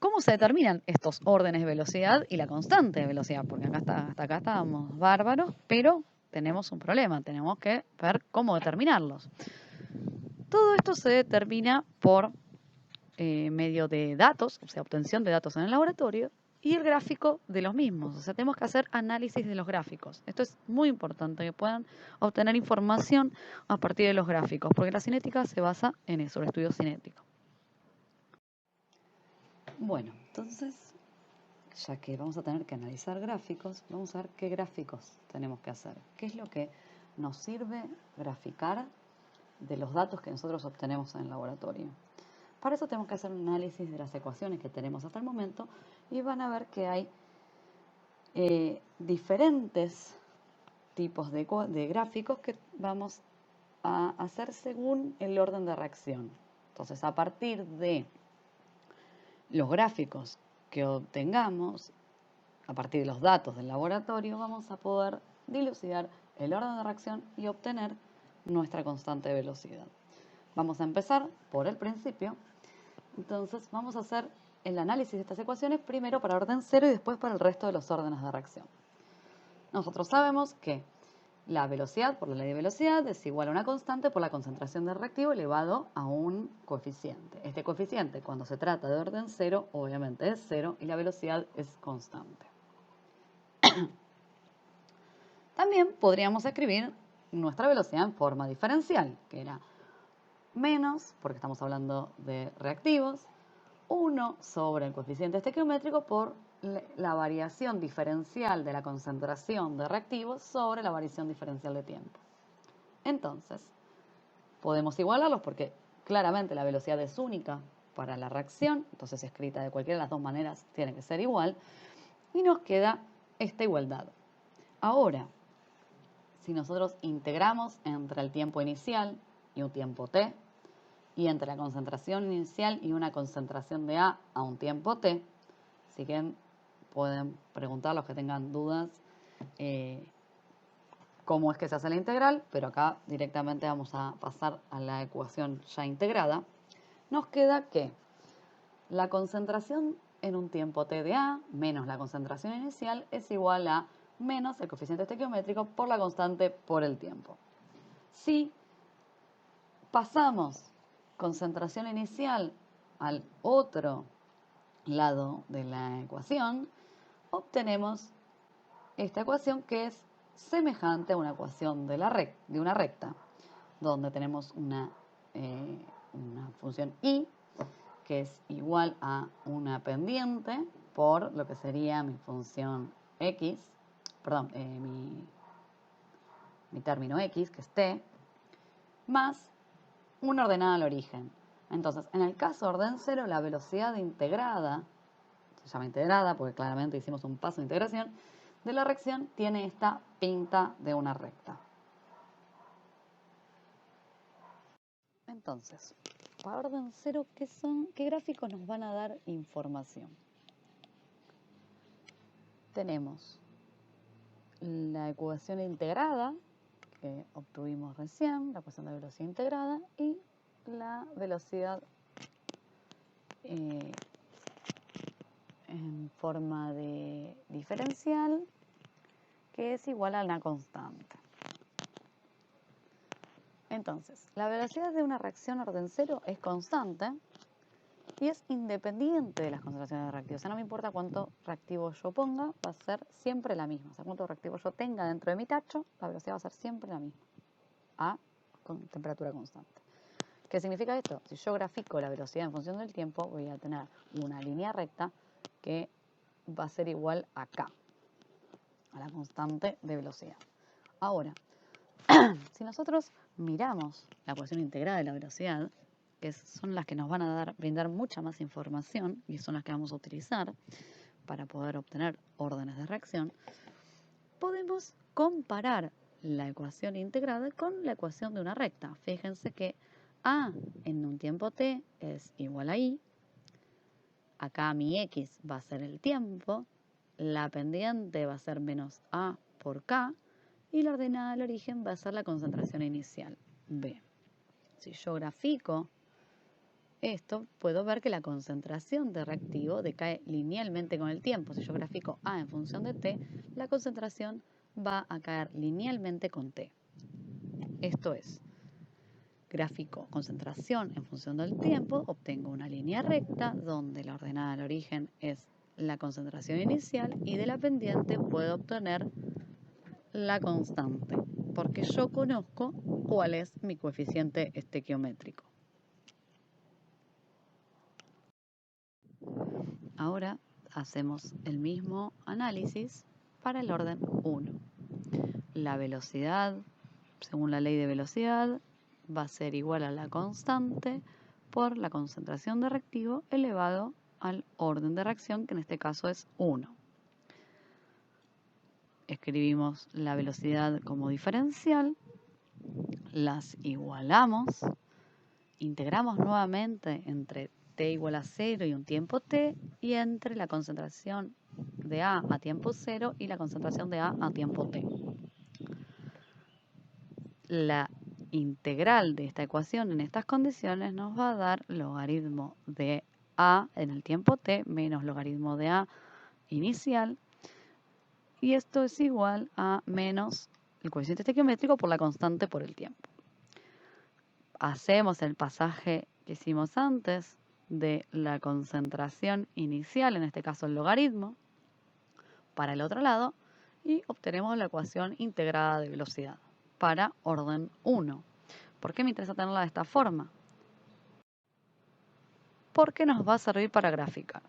¿Cómo se determinan estos órdenes de velocidad y la constante de velocidad? Porque hasta acá estábamos bárbaros, pero tenemos un problema, tenemos que ver cómo determinarlos. Todo esto se determina por medio de datos, o sea, obtención de datos en el laboratorio, y el gráfico de los mismos. O sea, tenemos que hacer análisis de los gráficos. Esto es muy importante, que puedan obtener información a partir de los gráficos, porque la cinética se basa en eso, el estudio cinético. Bueno, entonces, ya que vamos a tener que analizar gráficos, vamos a ver qué gráficos tenemos que hacer. ¿Qué es lo que nos sirve graficar de los datos que nosotros obtenemos en el laboratorio? Para eso tenemos que hacer un análisis de las ecuaciones que tenemos hasta el momento y van a ver que hay diferentes tipos de gráficos que vamos a hacer según el orden de reacción. Entonces, a partir de los gráficos que obtengamos, a partir de los datos del laboratorio, vamos a poder dilucidar el orden de reacción y obtener nuestra constante de velocidad. Vamos a empezar por el principio. Entonces vamos a hacer el análisis de estas ecuaciones primero para orden 0 y después para el resto de los órdenes de reacción. Nosotros sabemos que la velocidad por la ley de velocidad es igual a una constante por la concentración del reactivo elevado a un coeficiente. Este coeficiente, cuando se trata de orden 0, obviamente es 0 y la velocidad es constante. También podríamos escribir nuestra velocidad en forma diferencial, que era menos, porque estamos hablando de reactivos, 1 sobre el coeficiente estequiométrico por la variación diferencial de la concentración de reactivos sobre la variación diferencial de tiempo. Entonces, podemos igualarlos porque claramente la velocidad es única para la reacción, entonces escrita de cualquiera de las dos maneras tiene que ser igual, y nos queda esta igualdad. Ahora, si nosotros integramos entre el tiempo inicial y un tiempo t, y entre la concentración inicial y una concentración de A a un tiempo t, así que pueden preguntar los que tengan dudas cómo es que se hace la integral, pero acá directamente vamos a pasar a la ecuación ya integrada. Nos queda que la concentración en un tiempo t de A menos la concentración inicial es igual a menos el coeficiente estequiométrico por la constante por el tiempo. Si pasamos concentración inicial al otro lado de la ecuación, obtenemos esta ecuación que es semejante a una ecuación de una recta, donde tenemos una función y que es igual a una pendiente por lo que sería mi función x, perdón, mi término x, que es t, más una ordenada al origen. Entonces, en el caso de orden 0, la velocidad integrada, se llama integrada porque claramente hicimos un paso de integración, de la reacción tiene esta pinta de una recta. Entonces, para orden 0, ¿qué gráficos nos van a dar información? Tenemos la ecuación integrada que obtuvimos recién, la ecuación de velocidad integrada, y la velocidad en forma de diferencial, que es igual a una constante. Entonces, la velocidad de una reacción orden 0 es constante y es independiente de las concentraciones de reactivos. O sea, no me importa cuánto reactivo yo ponga, va a ser siempre la misma. O sea, cuánto reactivo yo tenga dentro de mi tacho, la velocidad va a ser siempre la misma, con temperatura constante. ¿Qué significa esto? Si yo grafico la velocidad en función del tiempo, voy a tener una línea recta que va a ser igual a K, a la constante de velocidad. Ahora, si nosotros miramos la ecuación integrada de la velocidad, que son las que nos van a brindar mucha más información y son las que vamos a utilizar para poder obtener órdenes de reacción, podemos comparar la ecuación integrada con la ecuación de una recta. Fíjense que A en un tiempo t es igual a I, acá mi x va a ser el tiempo, la pendiente va a ser menos A por K, y la ordenada al origen va a ser la concentración inicial, B. Si yo grafico esto puedo ver que la concentración de reactivo decae linealmente con el tiempo. Si yo grafico A en función de T, la concentración va a caer linealmente con T. Esto es, gráfico concentración en función del tiempo, obtengo una línea recta donde la ordenada al origen es la concentración inicial y de la pendiente puedo obtener la constante, porque yo conozco cuál es mi coeficiente estequiométrico. Ahora hacemos el mismo análisis para el orden 1. La velocidad, según la ley de velocidad, va a ser igual a la constante por la concentración de reactivo elevado al orden de reacción, que en este caso es 1. Escribimos la velocidad como diferencial, las igualamos, integramos nuevamente entre t igual a 0 y un tiempo t, y entre la concentración de A a tiempo 0 y la concentración de A a tiempo t. La integral de esta ecuación en estas condiciones nos va a dar logaritmo de A en el tiempo t menos logaritmo de A inicial, y esto es igual a menos el coeficiente estequiométrico por la constante por el tiempo. Hacemos el pasaje que hicimos antes de la concentración inicial, en este caso el logaritmo, para el otro lado, y obtenemos la ecuación integrada de velocidad para orden 1. ¿Por qué me interesa tenerla de esta forma? Porque nos va a servir para graficar.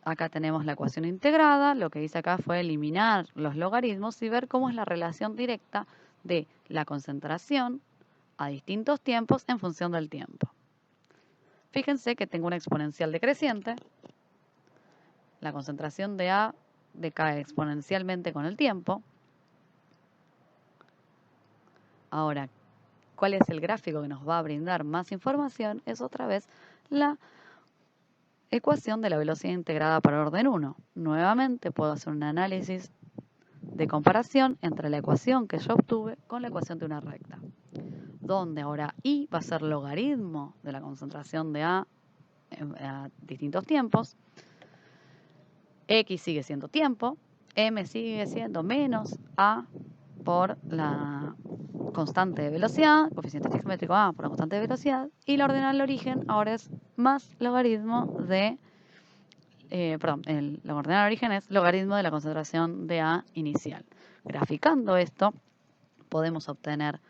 Acá tenemos la ecuación integrada, lo que hice acá fue eliminar los logaritmos y ver cómo es la relación directa de la concentración a distintos tiempos en función del tiempo. Fíjense que tengo una exponencial decreciente. La concentración de A decae exponencialmente con el tiempo. Ahora, ¿cuál es el gráfico que nos va a brindar más información? Es otra vez la ecuación de la velocidad integrada para orden 1. Nuevamente puedo hacer un análisis de comparación entre la ecuación que yo obtuve con la ecuación de una recta, donde ahora I va a ser logaritmo de la concentración de A a distintos tiempos, X sigue siendo tiempo, M sigue siendo menos A por la constante de velocidad, coeficiente estequiométrico A por la constante de velocidad, y la ordenada al origen ahora es más logaritmo de, la ordenada al origen es logaritmo de la concentración de A inicial. Graficando esto, podemos obtener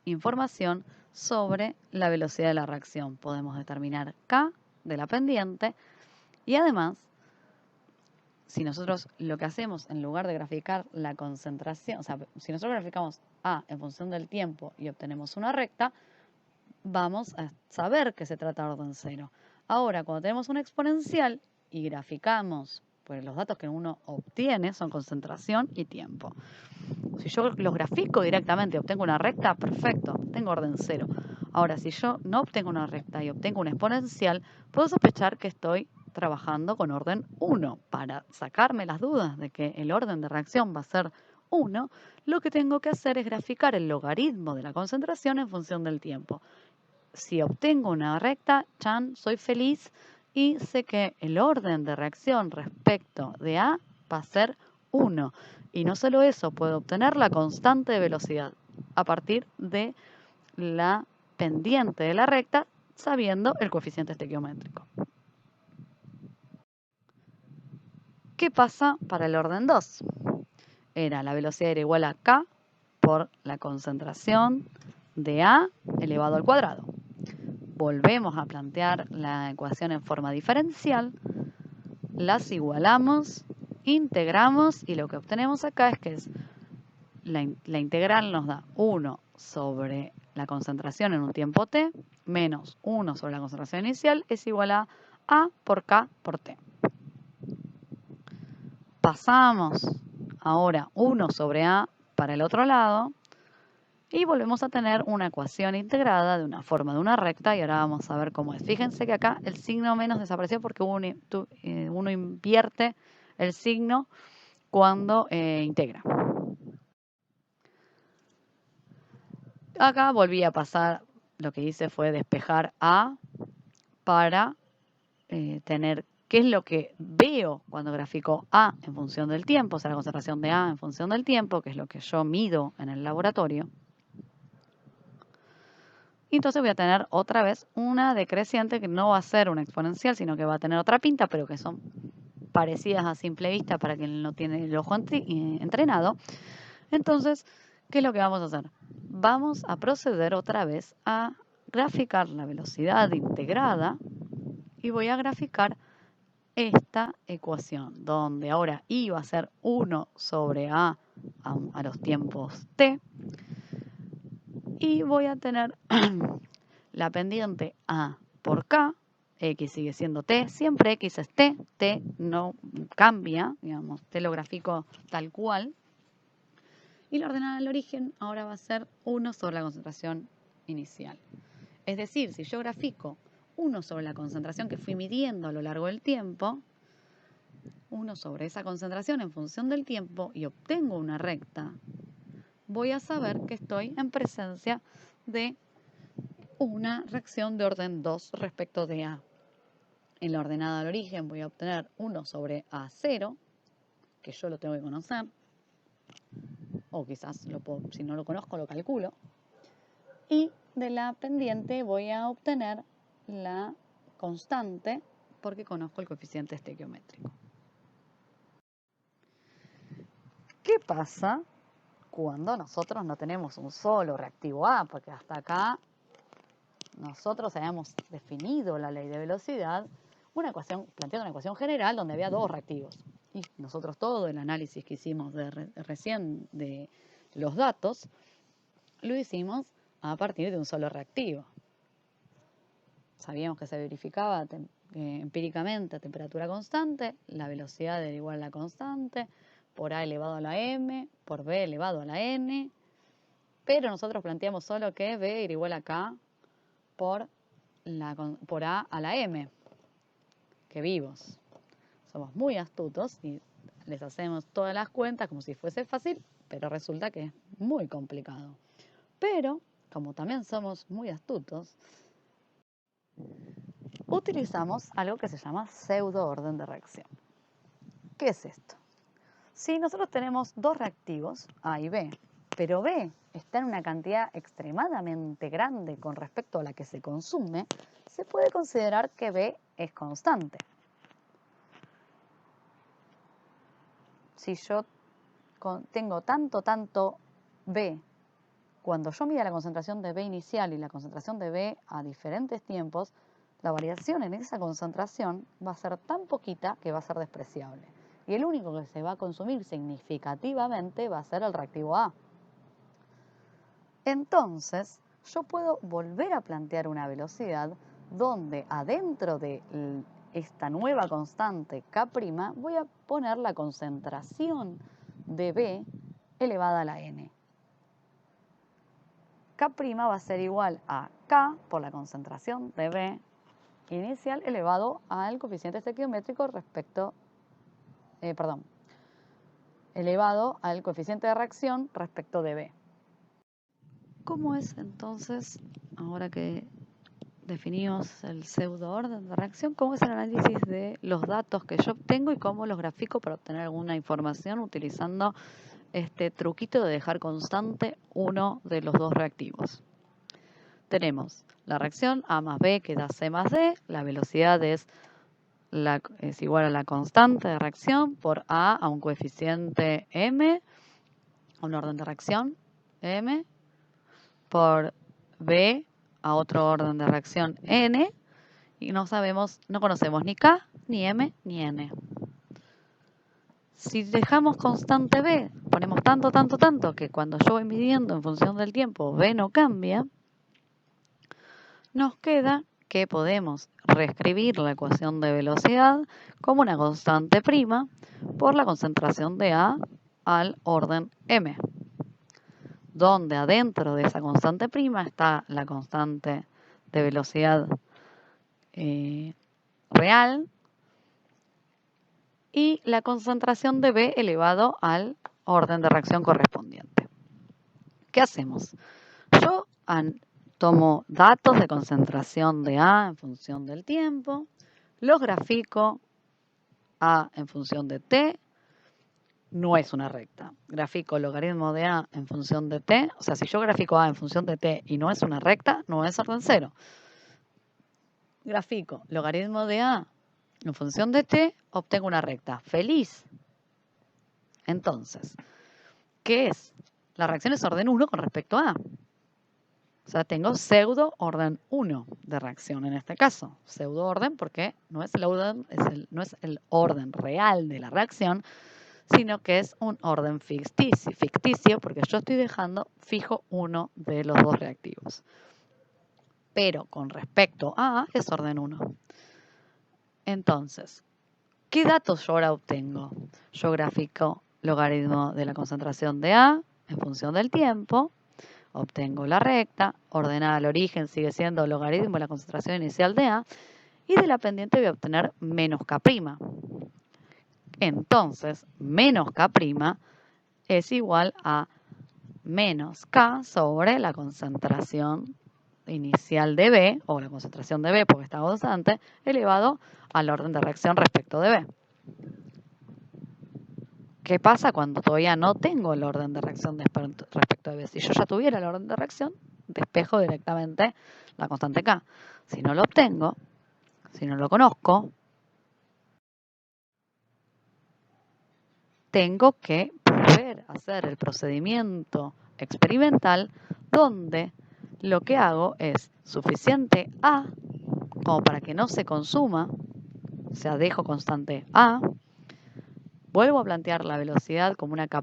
información sobre la velocidad de la reacción. Podemos determinar K de la pendiente y además, si nosotros lo que hacemos en lugar de graficar la concentración, o sea, si nosotros graficamos A en función del tiempo y obtenemos una recta, vamos a saber que se trata de orden 0. Ahora, cuando tenemos una exponencial y graficamos, pues los datos que uno obtiene son concentración y tiempo. Si yo los grafico directamente y obtengo una recta, perfecto, tengo orden 0. Ahora, si yo no obtengo una recta y obtengo una exponencial, puedo sospechar que estoy trabajando con orden 1. Para sacarme las dudas de que el orden de reacción va a ser 1, lo que tengo que hacer es graficar el logaritmo de la concentración en función del tiempo. Si obtengo una recta, soy feliz y sé que el orden de reacción respecto de A va a ser 1. Y no solo eso, puedo obtener la constante de velocidad a partir de la pendiente de la recta, sabiendo el coeficiente estequiométrico. ¿Qué pasa para el orden 2? La velocidad era igual a K por la concentración de A elevado al cuadrado. Volvemos a plantear la ecuación en forma diferencial, las igualamos, integramos y lo que obtenemos acá es que la integral nos da 1 sobre la concentración en un tiempo t menos 1 sobre la concentración inicial es igual a A por K por T. Pasamos ahora 1 sobre A para el otro lado y volvemos a tener una ecuación integrada de una forma de una recta y ahora vamos a ver cómo es. Fíjense que acá el signo menos desapareció porque uno invierte el signo cuando integra. Acá volví a pasar lo que hice fue despejar A para tener qué es lo que veo cuando grafico A en función del tiempo, o sea, la concentración de A en función del tiempo, que es lo que yo mido en el laboratorio. Y entonces voy a tener otra vez una decreciente que no va a ser una exponencial, sino que va a tener otra pinta, pero que son parecidas a simple vista para quien no tiene el ojo entrenado. Entonces, ¿qué es lo que vamos a hacer? Vamos a proceder otra vez a graficar la velocidad integrada y voy a graficar esta ecuación, donde ahora I va a ser 1 sobre A los tiempos t, y voy a tener la pendiente A por K, X sigue siendo T, siempre X es T, T no cambia, digamos, T lo grafico tal cual, y la ordenada del origen ahora va a ser 1 sobre la concentración inicial. Es decir, si yo grafico 1 sobre la concentración que fui midiendo a lo largo del tiempo, 1 sobre esa concentración en función del tiempo, y obtengo una recta, voy a saber que estoy en presencia de una reacción de orden 2 respecto de A. En la ordenada del origen voy a obtener 1 sobre A0, que yo lo tengo que conocer, o quizás si no lo conozco lo calculo, y de la pendiente voy a obtener la constante porque conozco el coeficiente estequiométrico. ¿Qué pasa cuando nosotros no tenemos un solo reactivo A? Porque hasta acá nosotros habíamos definido la ley de velocidad, planteando una ecuación general donde había dos reactivos. Y nosotros todo el análisis que hicimos recién de los datos, lo hicimos a partir de un solo reactivo. Sabíamos que se verificaba empíricamente a temperatura constante, la velocidad era igual a la constante, por A elevado a la M, por B elevado a la N, pero nosotros planteamos solo que B era igual a K por A a la M, que vivos. Somos muy astutos y les hacemos todas las cuentas como si fuese fácil, pero resulta que es muy complicado. Pero, como también somos muy astutos, utilizamos algo que se llama pseudo orden de reacción. ¿Qué es esto? Si nosotros tenemos dos reactivos, A y B, pero B está en una cantidad extremadamente grande con respecto a la que se consume, se puede considerar que B es constante. Si yo tengo tanto B, cuando yo mida la concentración de B inicial y la concentración de B a diferentes tiempos, la variación en esa concentración va a ser tan poquita que va a ser despreciable. Y el único que se va a consumir significativamente va a ser el reactivo A. Entonces, yo puedo volver a plantear una velocidad donde adentro de esta nueva constante K' voy a poner la concentración de B elevada a la N. K' va a ser igual a K por la concentración de B inicial elevado al coeficiente estequiométrico elevado al coeficiente de reacción respecto de B. ¿Cómo es entonces, ahora que definimos el pseudo orden de reacción, cómo es el análisis de los datos que yo obtengo y cómo los grafico para obtener alguna información utilizando este truquito de dejar constante uno de los dos reactivos? Tenemos la reacción A más B que da C más D, la velocidad es igual a la constante de reacción por A un coeficiente M, un orden de reacción M, por B a otro orden de reacción N, y no conocemos ni K, ni M, ni N. Si dejamos constante B, ponemos tanto, que cuando yo voy midiendo en función del tiempo, B no cambia, nos queda que podemos reescribir la ecuación de velocidad como una constante prima por la concentración de A al orden M, donde adentro de esa constante prima está la constante de velocidad real y la concentración de B elevado al orden de reacción correspondiente. ¿Qué hacemos? Yo Tomo datos de concentración de A en función del tiempo, los grafico A en función de T, no es una recta. Grafico logaritmo de A en función de T, o sea, si yo grafico A en función de T y no es una recta, no es orden cero. Grafico logaritmo de A en función de T, obtengo una recta. ¡Feliz! Entonces, ¿qué es? La reacción es orden 1 con respecto a A. O sea, tengo pseudo orden 1 de reacción en este caso. Pseudo orden porque no es el orden, no es el orden real de la reacción, sino que es un orden ficticio porque yo estoy dejando fijo uno de los dos reactivos. Pero con respecto a A es orden 1. Entonces, ¿qué datos yo ahora obtengo? Yo grafico logaritmo de la concentración de A en función del tiempo. Obtengo la recta, ordenada al origen sigue siendo logaritmo de la concentración inicial de A, y de la pendiente voy a obtener menos K'. Entonces, menos K' es igual a menos K sobre la concentración inicial de B, o la concentración de B porque está constante, elevado al orden de reacción respecto de B. ¿Qué pasa cuando todavía no tengo el orden de reacción respecto de B? Si yo ya tuviera el orden de reacción, despejo directamente la constante K. Si no lo obtengo, si no lo conozco, tengo que volver a hacer el procedimiento experimental donde lo que hago es suficiente A como para que no se consuma, o sea, dejo constante A. Vuelvo a plantear la velocidad como una K'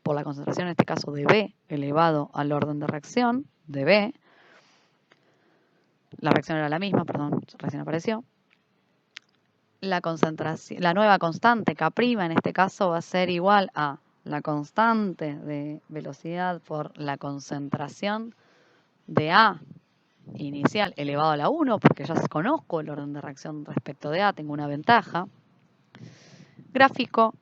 por la concentración, en este caso de B, elevado al orden de reacción de B. La reacción era la misma, perdón, recién apareció. La nueva constante K' en este caso va a ser igual a la constante de velocidad por la concentración de A inicial elevado a la 1, porque ya conozco el orden de reacción respecto de A, tengo una ventaja. Gráfico,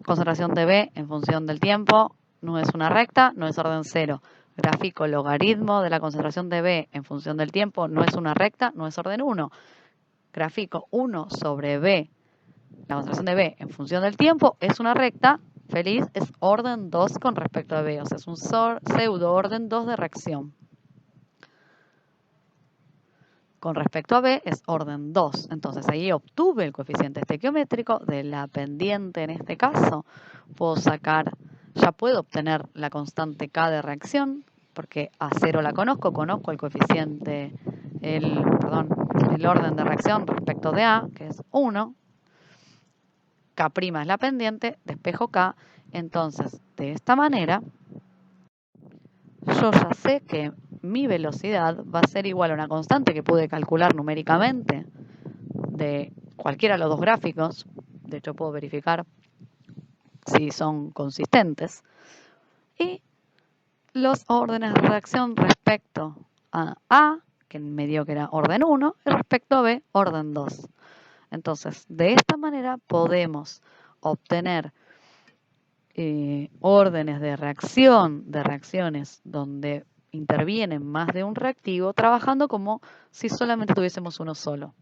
concentración de B en función del tiempo, no es una recta, no es orden 0. Gráfico logaritmo de la concentración de B en función del tiempo, no es una recta, no es orden 1. Grafico 1 sobre B, la concentración de B en función del tiempo, es una recta, feliz, es orden 2 con respecto a B, o sea, es un pseudo orden 2 de reacción. Con respecto a B es orden 2. Entonces ahí obtuve el coeficiente estequiométrico de la pendiente en este caso. Puedo sacar, ya puedo obtener la constante K de reacción, porque a 0 la conozco el coeficiente, el orden de reacción respecto de A, que es 1. K' es la pendiente, despejo K. Entonces, de esta manera, yo ya sé que mi velocidad va a ser igual a una constante que pude calcular numéricamente de cualquiera de los dos gráficos. De hecho, puedo verificar si son consistentes. Y los órdenes de reacción respecto a A, que me dio que era orden 1, y respecto a B, orden 2. Entonces, de esta manera podemos obtener órdenes de reacción, de reacciones donde intervienen más de un reactivo, trabajando como si solamente tuviésemos uno solo.